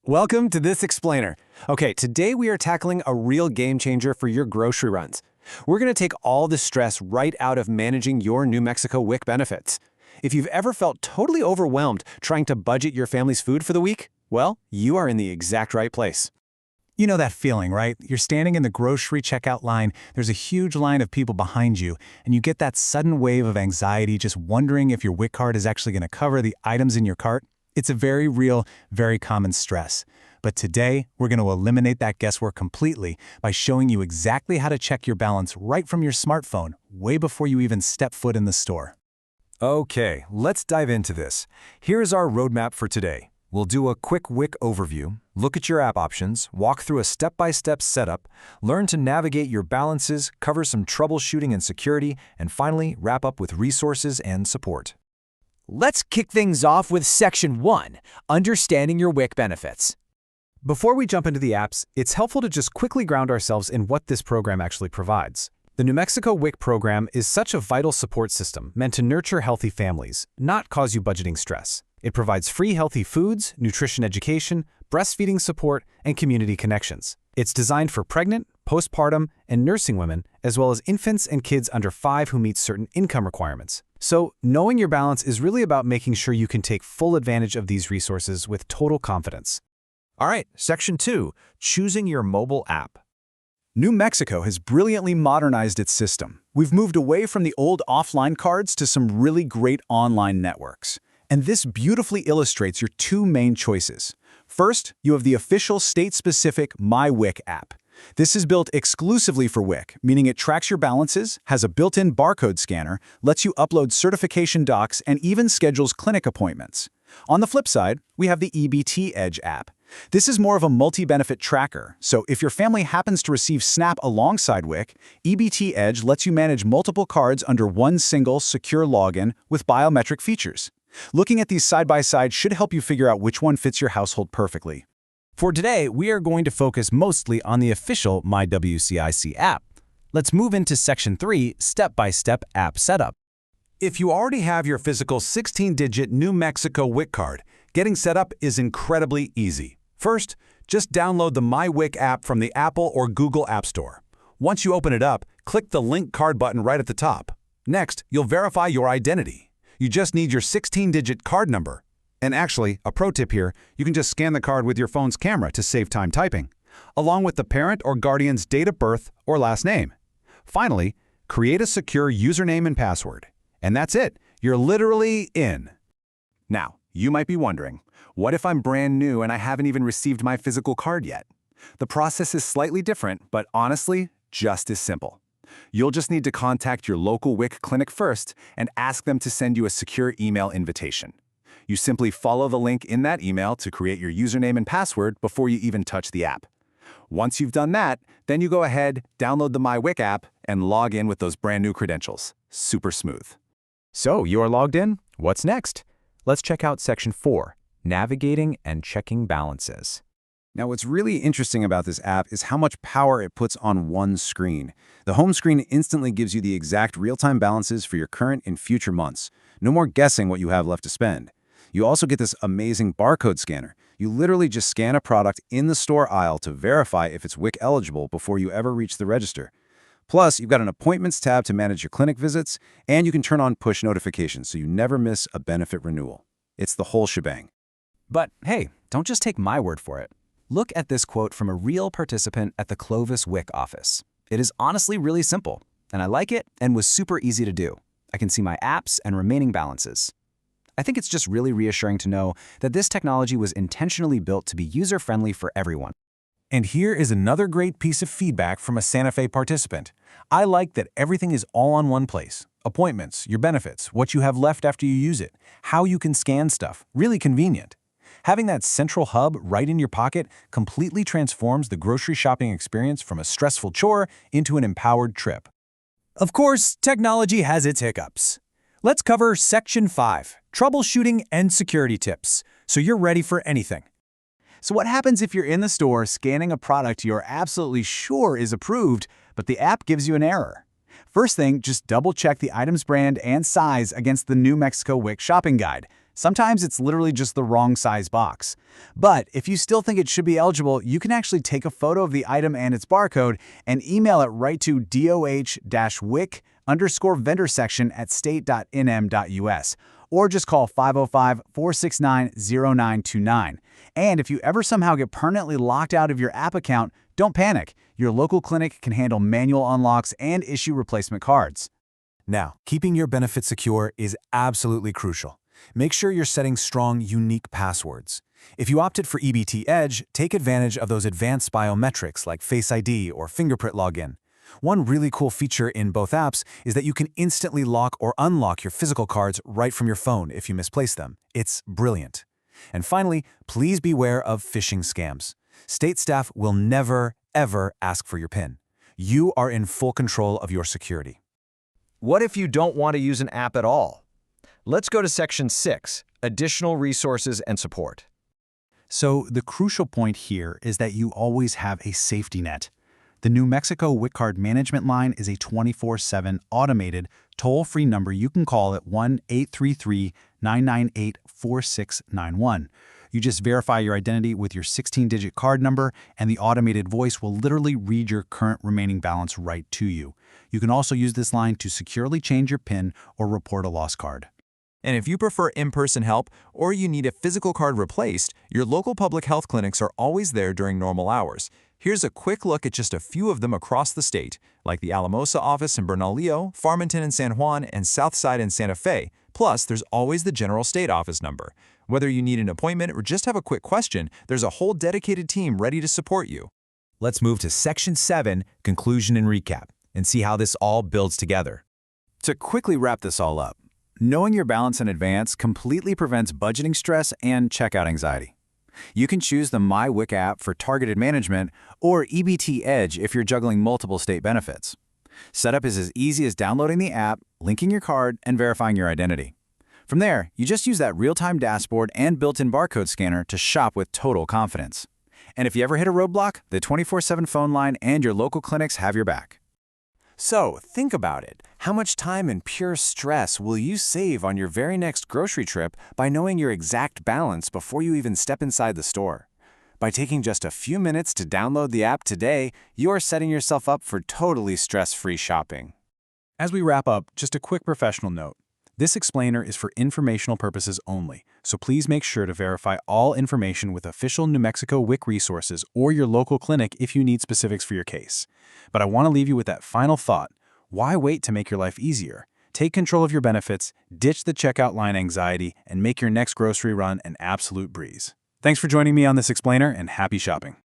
Welcome to This Explainer. Okay, today we are tackling a real game changer for your grocery runs. We're going to take all the stress right out of managing your New Mexico WIC benefits. If you've ever felt totally overwhelmed trying to budget your family's food for the week, well, you are in the exact right place. You know that feeling, right? You're standing in the grocery checkout line, there's a huge line of people behind you, and you get that sudden wave of anxiety just wondering if your WIC card is actually going to cover the items in your cart. It's a very real, very common stress. But today, we're going to eliminate that guesswork completely by showing you exactly how to check your balance right from your smartphone, way before you even step foot in the store. Okay, let's dive into this. Here's our roadmap for today. We'll do a quick WIC overview, look at your app options, walk through a step-by-step setup, learn to navigate your balances, cover some troubleshooting and security, and finally wrap up with resources and support. Let's kick things off with Section 1, Understanding Your WIC Benefits. Before we jump into the apps, it's helpful to just quickly ground ourselves in what this program actually provides. The New Mexico WIC program is such a vital support system meant to nurture healthy families, not cause you budgeting stress. It provides free healthy foods, nutrition education, breastfeeding support, and community connections. It's designed for pregnant, postpartum, and nursing women, as well as infants and kids under 5 who meet certain income requirements. So, knowing your balance is really about making sure you can take full advantage of these resources with total confidence. All right, Section 2, Choosing Your Mobile App. New Mexico has brilliantly modernized its system. We've moved away from the old offline cards to some really great online networks. And this beautifully illustrates your two main choices. First, you have the official state-specific MyWIC app. This is built exclusively for WIC, meaning it tracks your balances, has a built-in barcode scanner, lets you upload certification docs, and even schedules clinic appointments. On the flip side, we have the EBT Edge app. This is more of a multi-benefit tracker, so if your family happens to receive SNAP alongside WIC, EBT Edge lets you manage multiple cards under one single, secure login with biometric features. Looking at these side-by-side should help you figure out which one fits your household perfectly. For today, we are going to focus mostly on the official MyWCIC app. Let's move into Section 3, Step-by-Step App Setup. If you already have your physical 16-digit New Mexico WIC card, getting set up is incredibly easy. First, just download the MyWIC app from the Apple or Google App Store. Once you open it up, click the Link Card button right at the top. Next, you'll verify your identity. You just need your 16-digit card number. And actually, a pro tip here, you can just scan the card with your phone's camera to save time typing, along with the parent or guardian's date of birth or last name. Finally, create a secure username and password. And that's it. You're literally in. Now, you might be wondering, what if I'm brand new and I haven't even received my physical card yet? The process is slightly different, but honestly, just as simple. You'll just need to contact your local WIC clinic first and ask them to send you a secure email invitation. You simply follow the link in that email to create your username and password before you even touch the app. Once you've done that, then you go ahead, download the MyWIC app, and log in with those brand new credentials. Super smooth. So, you are logged in? What's next? Let's check out Section 4, Navigating and Checking Balances. Now, what's really interesting about this app is how much power it puts on one screen. The home screen instantly gives you the exact real-time balances for your current and future months. No more guessing what you have left to spend. You also get this amazing barcode scanner. You literally just scan a product in the store aisle to verify if it's WIC eligible before you ever reach the register. Plus, you've got an Appointments tab to manage your clinic visits, and you can turn on push notifications so you never miss a benefit renewal. It's the whole shebang. But hey, don't just take my word for it. Look at this quote from a real participant at the Clovis WIC office. It is honestly really simple, and I like it and was super easy to do. I can see my apps and remaining balances. I think it's just really reassuring to know that this technology was intentionally built to be user-friendly for everyone. And here is another great piece of feedback from a Santa Fe participant. I like that everything is all on one place. Appointments, your benefits, what you have left after you use it, how you can scan stuff, really convenient. Having that central hub right in your pocket completely transforms the grocery shopping experience from a stressful chore into an empowered trip. Of course, technology has its hiccups. Let's cover Section 5, Troubleshooting and Security Tips, so you're ready for anything. So what happens if you're in the store scanning a product you're absolutely sure is approved, but the app gives you an error? First thing, just double-check the item's brand and size against the New Mexico WIC shopping guide. Sometimes it's literally just the wrong size box. But if you still think it should be eligible, you can actually take a photo of the item and its barcode and email it right to DOH-WIC_vendor section at state.nm.us, or just call 505-469-0929. And if you ever somehow get permanently locked out of your app account, don't panic. Your local clinic can handle manual unlocks and issue replacement cards. Now, keeping your benefits secure is absolutely crucial. Make sure you're setting strong, unique passwords. If you opted for EBT Edge, take advantage of those advanced biometrics like Face ID or fingerprint login. One really cool feature in both apps is that you can instantly lock or unlock your physical cards right from your phone if you misplace them. It's brilliant. And finally, please beware of phishing scams. State staff will never, ever ask for your PIN. You are in full control of your security. What if you don't want to use an app at all? Let's go to Section 6, Additional Resources and Support. So the crucial point here is that you always have a safety net. The New Mexico WIC card management line is a 24/7 automated, toll-free number you can call at 1-833-998-4691. You just verify your identity with your 16-digit card number, and the automated voice will literally read your current remaining balance right to you. You can also use this line to securely change your PIN or report a lost card. And if you prefer in-person help or you need a physical card replaced, your local public health clinics are always there during normal hours. Here's a quick look at just a few of them across the state, like the Alamosa office in Bernalillo, Farmington in San Juan, and Southside in Santa Fe. Plus, there's always the General State office number. Whether you need an appointment or just have a quick question, there's a whole dedicated team ready to support you. Let's move to Section 7, Conclusion and Recap, and see how this all builds together. To quickly wrap this all up, knowing your balance in advance completely prevents budgeting stress and checkout anxiety. You can choose the MyWIC app for targeted management or EBT Edge if you're juggling multiple state benefits. Setup is as easy as downloading the app, linking your card, and verifying your identity. From there, you just use that real-time dashboard and built-in barcode scanner to shop with total confidence. And if you ever hit a roadblock, the 24/7 phone line and your local clinics have your back. So, think about it. How much time and pure stress will you save on your very next grocery trip by knowing your exact balance before you even step inside the store? By taking just a few minutes to download the app today, you are setting yourself up for totally stress-free shopping. As we wrap up, just a quick professional note. This explainer is for informational purposes only, so please make sure to verify all information with official New Mexico WIC resources or your local clinic if you need specifics for your case. But I want to leave you with that final thought. Why wait to make your life easier? Take control of your benefits, ditch the checkout line anxiety, and make your next grocery run an absolute breeze. Thanks for joining me on this explainer, and happy shopping.